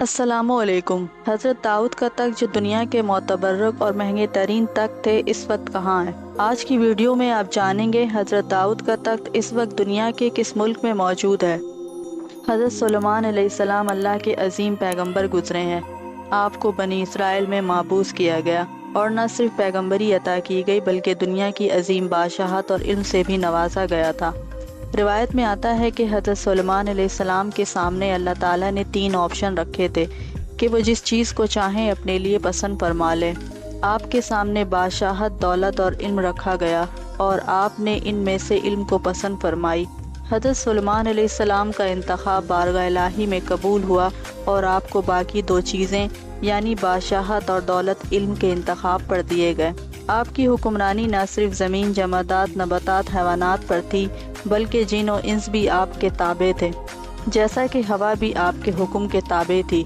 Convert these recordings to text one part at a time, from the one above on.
अस्सलामुअलैकुम। हज़रत दाऊद का तख्त जो दुनिया के मोतबर्रक और महंगे तरीन तख्त थे, इस वक्त कहाँ है? आज की वीडियो में आप जानेंगे हज़रत दाऊद का तख्त इस वक्त दुनिया के किस मुल्क में मौजूद है। हज़रत सुलेमान अलैहिस्सलाम अल्लाह के अजीम पैगंबर गुजरे हैं। आपको बनी इसराइल में माबूस किया गया और न सिर्फ पैगंबरी अता की गई बल्कि दुनिया की अजीम बादशाहत और इल्म से भी नवाजा गया था। रिवायत में आता है कि हज़रत सुलेमान अलैहिस्सलाम के सामने अल्लाह ताला ने 3 ऑप्शन रखे थे कि वो जिस चीज़ को चाहें अपने लिए पसंद फरमा लें। आपके सामने बादशाहत, दौलत और इल्म रखा गया और आपने इनमें से इल्म को पसंद फरमाई। हज़रत सुलेमान अलैहिस्सलाम का इंतखाब बारगाह इलाही में कबूल हुआ और आपको बाकी 2 चीज़ें यानी बादशाहत और दौलत इल्म के इंतखाब पर दिए गए। आपकी हुक्मरानी न सिर्फ ज़मीन, जमादात, नबातात, हैवानात पर थी बल्कि जिन और इंस भी आपके ताबे थे, जैसा कि हवा भी आपके हुक्म के ताबे थी।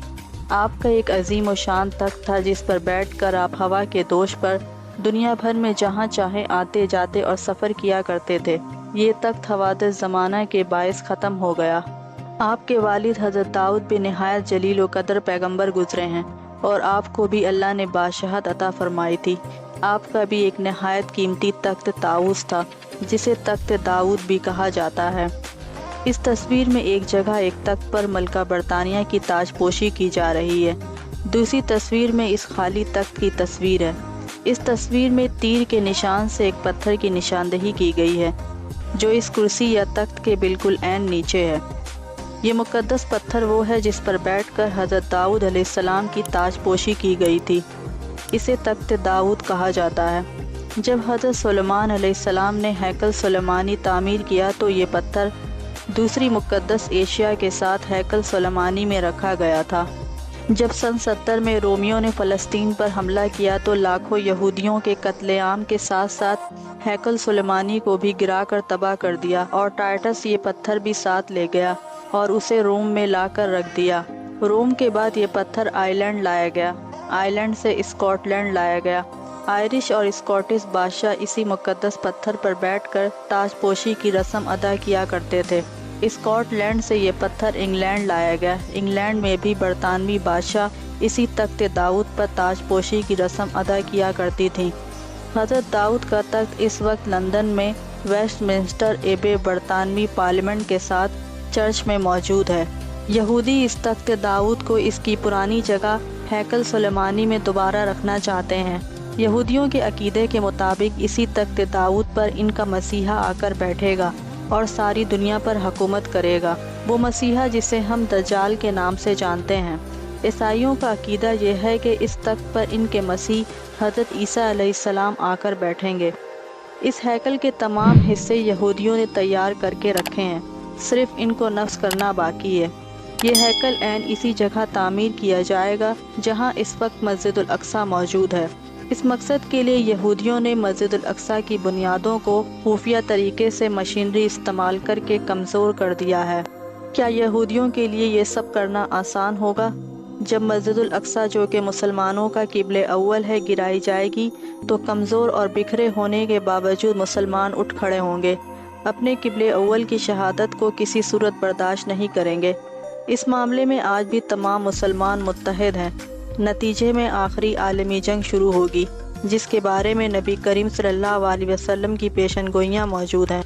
आपका एक अजीम और शान तख्त था जिस पर बैठकर आप हवा के दोष पर दुनिया भर में जहाँ चाहे आते जाते और सफ़र किया करते थे। ये तख्त हवादिस ज़माना के बायस ख़त्म हो गया। आपके वालिद हज़रत दाऊद भी निहायत जलील व कदर पैगंबर गुजरे हैं और आपको भी अल्लाह ने बादशाहत अता फरमाई थी। आपका भी एक नहायत कीमती तख्त ताऊस था जिसे तख्त दाऊद भी कहा जाता है। इस तस्वीर में एक जगह एक तख्त पर मलका बरतानिया की ताजपोशी की जा रही है। दूसरी तस्वीर में इस खाली तख्त की तस्वीर है। इस तस्वीर में तीर के निशान से एक पत्थर की निशानदही की गई है जो इस कुर्सी या तख्त के बिल्कुल ऐन नीचे है। ये मुक़द्दस पत्थर वो है जिस पर बैठकर हज़रत दाऊद अलैहिस्सलाम की ताजपोशी की गई थी। इसे तख्त दाऊद कहा जाता है। जब हज़रत सुलेमान अलैहिस्सलाम ने हैकल सुलेमानी तामीर किया तो ये पत्थर दूसरी मुक़द्दस एशिया के साथ हैकल सुलेमानी में रखा गया था। जब सन 70 में रोमियों ने फ़लस्तीन पर हमला किया तो लाखों यहूदियों के कत्लेआम के साथ साथ हैकल सुलेमानी को भी गिराकर तबाह कर दिया और टाइटस ये पत्थर भी साथ ले गया और उसे रोम में लाकर रख दिया। रोम के बाद ये पत्थर आयरलैंड लाया गया, आयरलैंड से स्कॉटलैंड लाया गया। आयरिश और स्कॉटिश बादशाह इसी मुक़द्दस पत्थर पर बैठकर ताजपोशी की रस्म अदा किया करते थे। स्कॉटलैंड से ये पत्थर इंग्लैंड लाया गया। इंग्लैंड में भी बरतानवी बादशाह इसी तख्त दाऊद पर ताजपोशी की रस्म अदा किया करती थी। हज़रत दाऊद का तख्त इस वक्त लंदन में वेस्टमिंस्टर एबे बरतानवी पार्लियामेंट के साथ चर्च में मौजूद है। यहूदी इस तख्त दाऊद को इसकी पुरानी जगह हैकल सुलेमानी में दोबारा रखना चाहते हैं। यहूदियों के अकीदे के मुताबिक इसी तख्त दाऊद पर इनका मसीहा आकर बैठेगा और सारी दुनिया पर हुकूमत करेगा। वो मसीहा जिसे हम दज्जाल के नाम से जानते हैं। ईसाइयों का अकीदा यह है कि इस तख्त पर इनके मसीह हज़रत ईसा अलैहिस्सलाम आकर बैठेंगे। इस हैकल के तमाम हिस्से यहूदियों ने तैयार करके रखे हैं, सिर्फ इनको नफ्स करना बाकी है। ये हैकल ऐन इसी जगह तामीर किया जाएगा जहाँ इस वक्त मस्जिद उल अक्सा मौजूद है। इस मकसद के लिए यहूदियों ने मस्जिद उल अक्सा की बुनियादों को खुफिया तरीके से मशीनरी इस्तेमाल करके कमज़ोर कर दिया है। क्या यहूदियों के लिए ये सब करना आसान होगा? जब मस्जिद उल अक्सा जो कि मुसलमानों का किबले अव्वल है गिराई जाएगी तो कमज़ोर और बिखरे होने के बावजूद मुसलमान उठ खड़े होंगे, अपने किबले अव्वल की शहादत को किसी सूरत बर्दाश्त नहीं करेंगे। इस मामले में आज भी तमाम मुसलमान मुत्तहिद हैं। नतीजे में आखिरी आलमी जंग शुरू होगी जिसके बारे में नबी करीम सल्लल्लाहु अलैहि वसल्लम की पेशनगोइयाँ मौजूद हैं।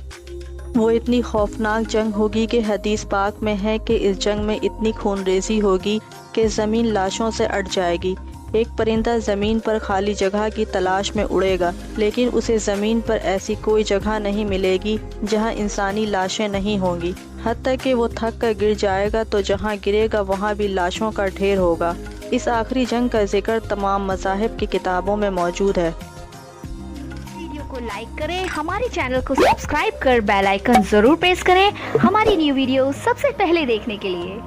वो इतनी खौफनाक जंग होगी कि हदीस पाक में है कि इस जंग में इतनी खूनरेज़ी होगी कि ज़मीन लाशों से अट जाएगी। एक परिंदा ज़मीन पर खाली जगह की तलाश में उड़ेगा लेकिन उसे ज़मीन पर ऐसी कोई जगह नहीं मिलेगी जहां इंसानी लाशें नहीं होंगी। हत्ता कि वो थक कर गिर जाएगा तो जहां गिरेगा वहां भी लाशों का ढेर होगा। इस आखिरी जंग का जिक्र तमाम मज़ाहिब की किताबों में मौजूद है। वीडियो को लाइक करें, हमारे चैनल को सब्सक्राइब कर बेल आइकन ज़रूर प्रेस करें हमारी न्यू वीडियो सबसे पहले देखने के लिए।